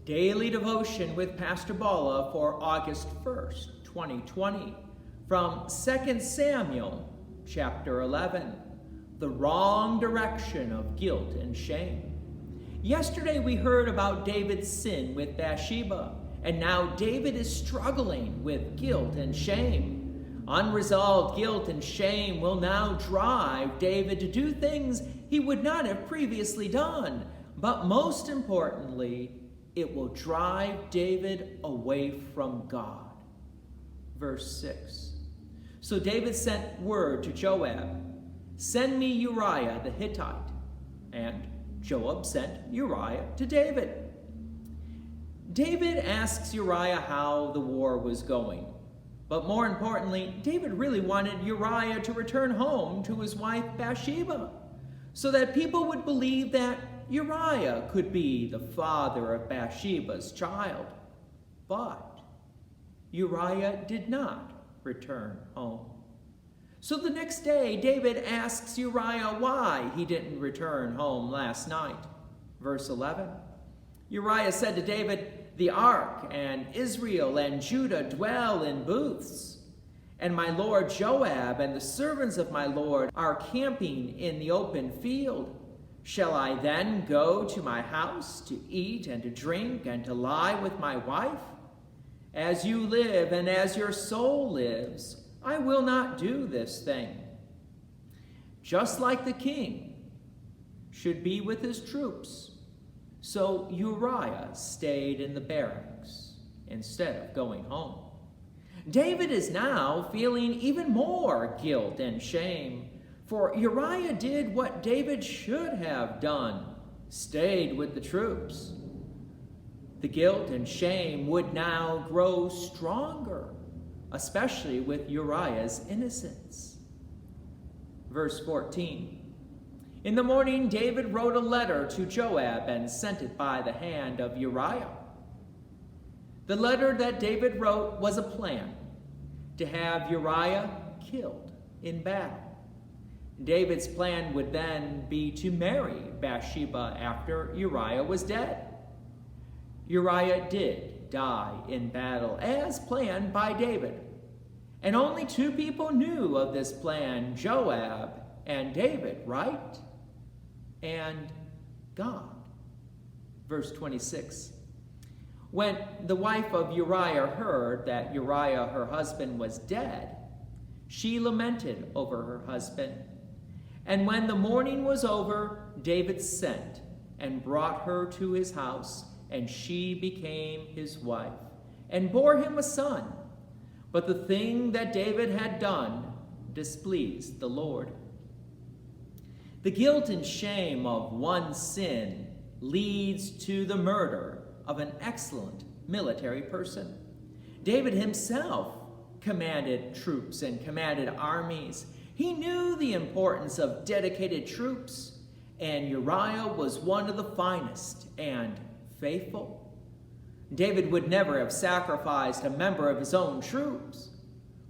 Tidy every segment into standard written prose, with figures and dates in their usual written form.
Daily Devotion with Pastor Balla for August 1st, 2020, from 2 Samuel chapter 11, The Wrong Direction of Guilt and Shame. Yesterday we heard about David's sin with Bathsheba, and now David is struggling with guilt and shame. Unresolved guilt and shame will now drive David to do things he would not have previously done, but most importantly, it will drive David away from God. Verse 6. So David sent word to Joab, "Send me Uriah the Hittite." And Joab sent Uriah to David. David asks Uriah how the war was going. But more importantly, David really wanted Uriah to return home to his wife Bathsheba, so that people would believe that Uriah could be the father of Bathsheba's child. But Uriah did not return home. So the next day, David asks Uriah why he didn't return home last night. Verse 11. Uriah said to David, "The ark and Israel and Judah dwell in booths, and my lord Joab and the servants of my lord are camping in the open field. Shall I then go to my house to eat and to drink and to lie with my wife? As you live and as your soul lives, I will not do this thing." Just like the king should be with his troops, so Uriah stayed in the barracks instead of going home. David is now feeling even more guilt and shame, for Uriah did what David should have done, stayed with the troops. The guilt and shame would now grow stronger, especially with Uriah's innocence. Verse 14. In the morning, David wrote a letter to Joab and sent it by the hand of Uriah. The letter that David wrote was a plan to have Uriah killed in battle. David's plan would then be to marry Bathsheba after Uriah was dead. Uriah did die in battle as planned by David. And only two people knew of this plan, Joab and David, right? And God. Verse 26. When the wife of Uriah heard that Uriah, her husband, was dead, she lamented over her husband. And when the mourning was over, David sent and brought her to his house, and she became his wife, and bore him a son. But the thing that David had done displeased the Lord. The guilt and shame of one sin leads to the murder of an excellent military person. David himself commanded troops and commanded armies. He knew the importance of dedicated troops, and Uriah was one of the finest and faithful. David would never have sacrificed a member of his own troops,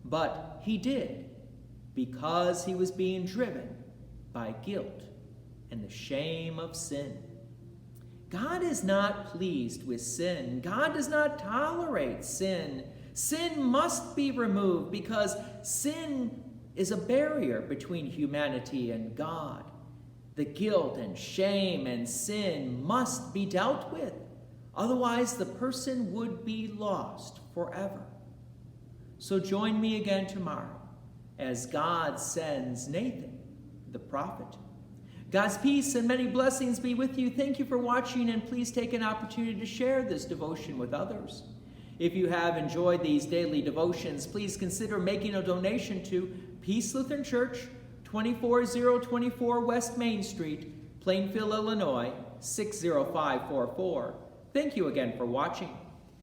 but he did because he was being driven by guilt and the shame of sin. God is not pleased with sin. God does not tolerate sin. Sin must be removed because sin is a barrier between humanity and God. The guilt and shame and sin must be dealt with. Otherwise, the person would be lost forever. So join me again tomorrow as God sends Nathan, the prophet. God's peace and many blessings be with you. Thank you for watching, and please take an opportunity to share this devotion with others. If you have enjoyed these daily devotions, please consider making a donation to Peace Lutheran Church, 24024 West Main Street, Plainfield, Illinois, 60544. Thank you again for watching.